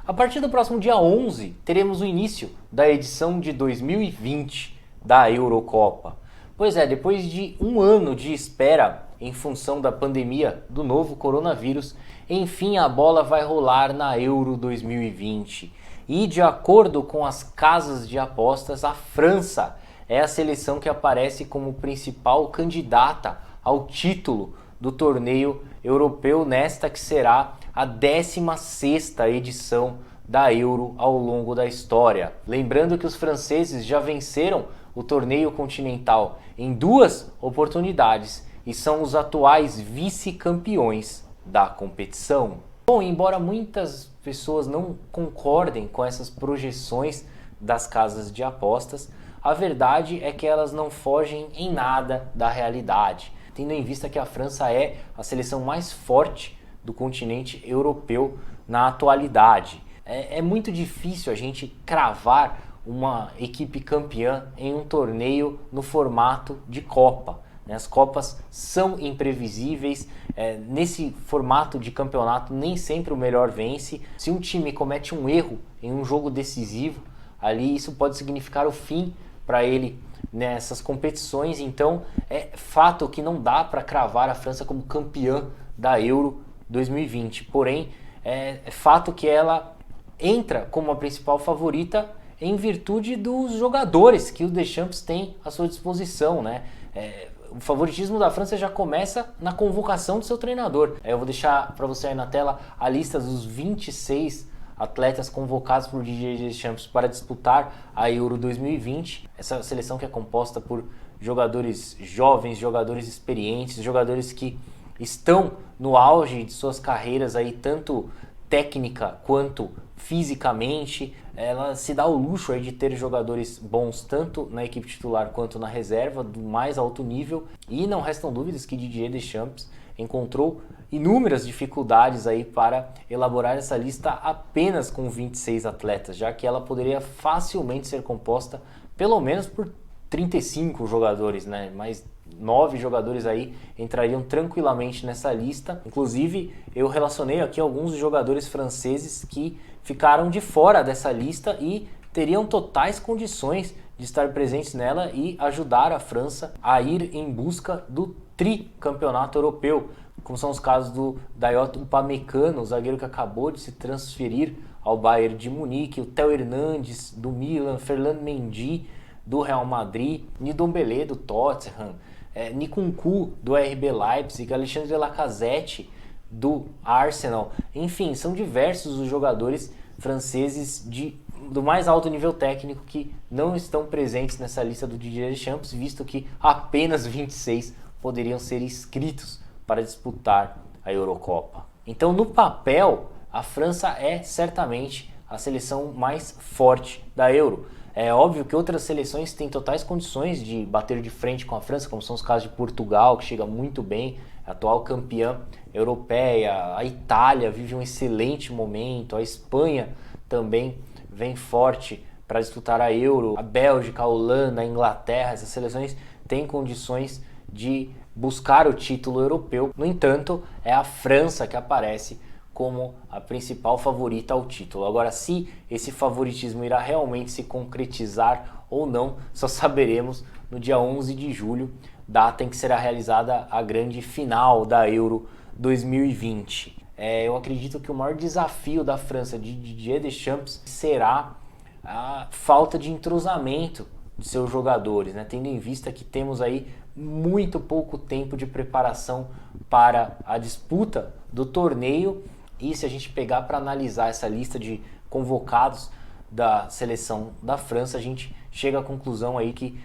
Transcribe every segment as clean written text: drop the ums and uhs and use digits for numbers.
A partir do próximo dia 11, teremos o início da edição de 2020 da Eurocopa. Pois é, depois de um ano de espera em função da pandemia do novo coronavírus, enfim a bola vai rolar na Euro 2020. E de acordo com as casas de apostas, a França é a seleção que aparece como principal candidata ao título do torneio europeu nesta que será a 16ª edição da Euro ao longo da história. Lembrando que os franceses já venceram o torneio continental em 2 oportunidades e são os atuais vice-campeões da competição. Bom, embora muitas pessoas não concordem com essas projeções das casas de apostas, a verdade é que elas não fogem em nada da realidade, tendo em vista que a França é a seleção mais forte do continente europeu na atualidade. É muito difícil a gente cravar uma equipe campeã em um torneio no formato de Copa. As Copas são imprevisíveis, nesse formato de campeonato nem sempre o melhor vence. Se um time comete um erro em um jogo decisivo, ali isso pode significar o fim para ele nessas competições. Então é fato que não dá para cravar a França como campeã da Euro 2020. Porém, é fato que ela entra como a principal favorita em virtude dos jogadores que o Deschamps tem à sua disposição, né? O favoritismo da França já começa na convocação do seu treinador. Eu vou deixar para você aí na tela a lista dos 26 atletas convocados por Didier Deschamps para disputar a Euro 2020. Essa seleção que é composta por jogadores jovens, jogadores experientes, jogadores que estão no auge de suas carreiras aí, tanto técnica quanto fisicamente. Ela se dá o luxo aí de ter jogadores bons tanto na equipe titular quanto na reserva, do mais alto nível, e não restam dúvidas que Didier Deschamps encontrou inúmeras dificuldades aí para elaborar essa lista apenas com 26 atletas, já que ela poderia facilmente ser composta pelo menos por 35 jogadores, né? Mais 9 jogadores aí entrariam tranquilamente nessa lista. Inclusive, eu relacionei aqui alguns jogadores franceses que ficaram de fora dessa lista e teriam totais condições de estar presentes nela e ajudar a França a ir em busca do tricampeonato europeu, como são os casos do Dayot Upamecano, o zagueiro que acabou de se transferir ao Bayern de Munique, o Theo Hernandes do Milan, Ferland Mendy do Real Madrid, Ndombele do Tottenham, Nkunku do RB Leipzig, Alexandre Lacazette do Arsenal. Enfim, são diversos os jogadores franceses do mais alto nível técnico que não estão presentes nessa lista do Didier Deschamps, visto que apenas 26 poderiam ser inscritos para disputar a Eurocopa. Então, no papel, a França é certamente a seleção mais forte da Euro. É óbvio que outras seleções têm totais condições de bater de frente com a França, como são os casos de Portugal, que chega muito bem, atual campeã europeia, a Itália vive um excelente momento, a Espanha também vem forte para disputar a Euro, a Bélgica, a Holanda, a Inglaterra, essas seleções têm condições de buscar o título europeu. No entanto, é a França que aparece como a principal favorita ao título. Agora, se esse favoritismo irá realmente se concretizar ou não, só saberemos no dia 11 de julho, data em que será realizada a grande final da Euro 2020. Eu acredito que o maior desafio da França de Didier Deschamps será a falta de entrosamento de seus jogadores, né? Tendo em vista que temos aí muito pouco tempo de preparação para a disputa do torneio. E se a gente pegar para analisar essa lista de convocados da seleção da França, a gente chega à conclusão aí que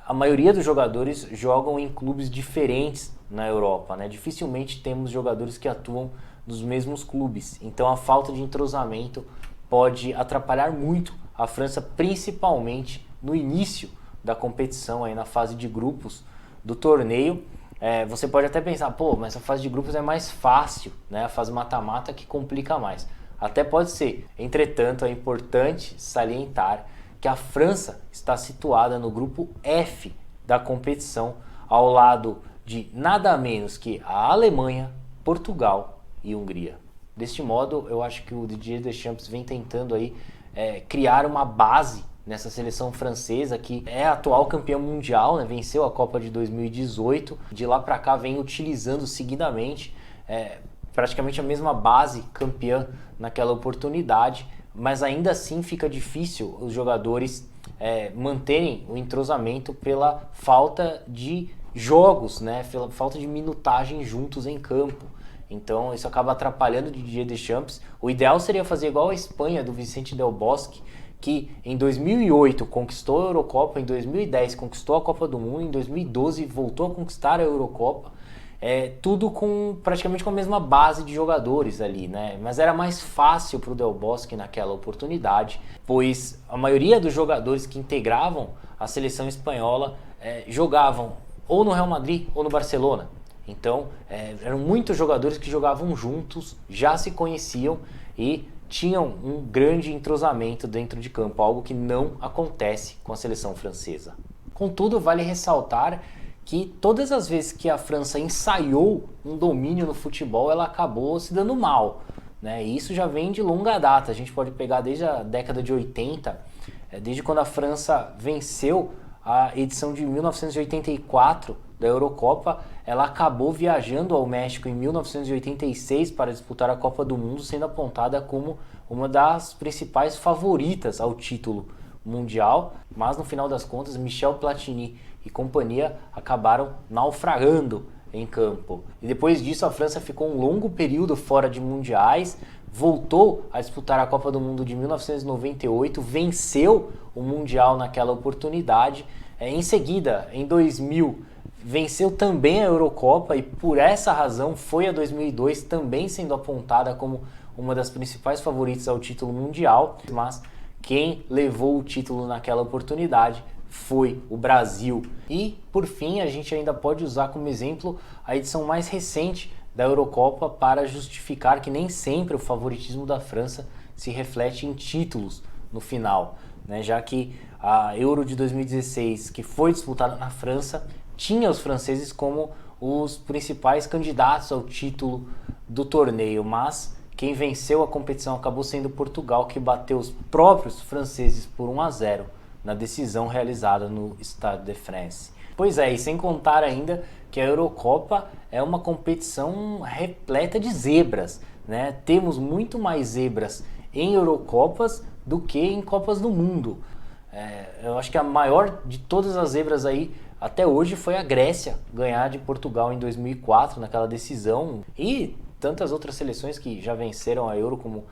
a maioria dos jogadores jogam em clubes diferentes na Europa, né? Dificilmente temos jogadores que atuam nos mesmos clubes. Então a falta de entrosamento pode atrapalhar muito a França, principalmente no início da competição, aí na fase de grupos do torneio. Você pode até pensar, mas a fase de grupos é mais fácil, né? A fase mata-mata que complica mais. Até pode ser. Entretanto, é importante salientar que a França está situada no grupo F da competição, ao lado de nada menos que a Alemanha, Portugal e Hungria. Deste modo, eu acho que o Didier Deschamps vem tentando aí criar uma base nessa seleção francesa, que é a atual campeã mundial, né? Venceu a Copa de 2018. De lá para cá vem utilizando seguidamente praticamente a mesma base campeã naquela oportunidade, mas ainda assim fica difícil os jogadores manterem o entrosamento pela falta de jogos, né? Pela falta de minutagem juntos em campo. Então isso acaba atrapalhando o Didier Deschamps. O ideal seria fazer igual a Espanha do Vicente Del Bosque, que em 2008 conquistou a Eurocopa, em 2010 conquistou a Copa do Mundo, em 2012 voltou a conquistar a Eurocopa, tudo praticamente com a mesma base de jogadores ali, né? Mas era mais fácil para o Del Bosque naquela oportunidade, pois a maioria dos jogadores que integravam a seleção espanhola jogavam ou no Real Madrid ou no Barcelona. Então eram muitos jogadores que jogavam juntos, já se conheciam e tinham um grande entrosamento dentro de campo, algo que não acontece com a seleção francesa. Contudo, vale ressaltar que todas as vezes que a França ensaiou um domínio no futebol, ela acabou se dando mal, né? E isso já vem de longa data. A gente pode pegar desde a década de 80, desde quando a França venceu a edição de 1984 da Eurocopa, ela acabou viajando ao México em 1986 para disputar a Copa do Mundo, sendo apontada como uma das principais favoritas ao título mundial, mas no final das contas Michel Platini e companhia acabaram naufragando em campo. E depois disso a França ficou um longo período fora de mundiais, voltou a disputar a Copa do Mundo de 1998, venceu o Mundial naquela oportunidade. Em seguida, em 2000, venceu também a Eurocopa e por essa razão foi a 2002 também sendo apontada como uma das principais favoritas ao título mundial, mas quem levou o título naquela oportunidade foi o Brasil. E por fim, a gente ainda pode usar como exemplo a edição mais recente da Eurocopa para justificar que nem sempre o favoritismo da França se reflete em títulos no final, né? Já que a Euro de 2016, que foi disputada na França, tinha os franceses como os principais candidatos ao título do torneio, mas quem venceu a competição acabou sendo Portugal, que bateu os próprios franceses por 1-0 na decisão realizada no Stade de France. Pois é, e sem contar ainda que a Eurocopa é uma competição repleta de zebras, né? Temos muito mais zebras em Eurocopas do que em Copas do Mundo. Eu acho que a maior de todas as zebras aí até hoje foi a Grécia ganhar de Portugal em 2004 naquela decisão, e tantas outras seleções que já venceram a Euro, como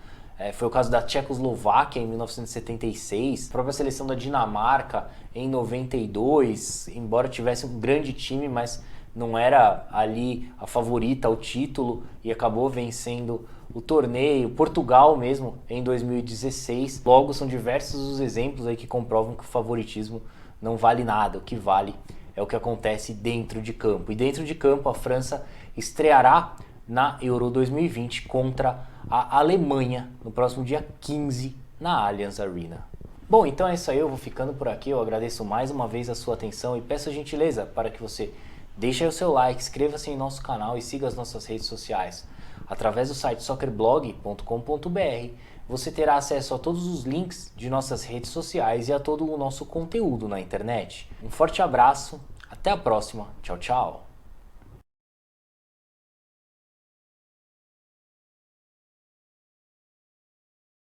foi o caso da Tchecoslováquia em 1976, a própria seleção da Dinamarca em 92, embora tivesse um grande time, mas não era ali a favorita ao título e acabou vencendo o torneio. Portugal mesmo em 2016. Logo, são diversos os exemplos aí que comprovam que o favoritismo não vale nada. O que vale é o que acontece dentro de campo. E dentro de campo a França estreará na Euro 2020 contra a Alemanha no próximo dia 15 na Allianz Arena. Bom, então é isso aí, eu vou ficando por aqui. Eu agradeço mais uma vez a sua atenção e peço a gentileza para que você deixe aí o seu like, inscreva-se em nosso canal e siga as nossas redes sociais. Através do site soccerblog.com.br você terá acesso a todos os links de nossas redes sociais e a todo o nosso conteúdo na internet. Um forte abraço, até a próxima, tchau, tchau!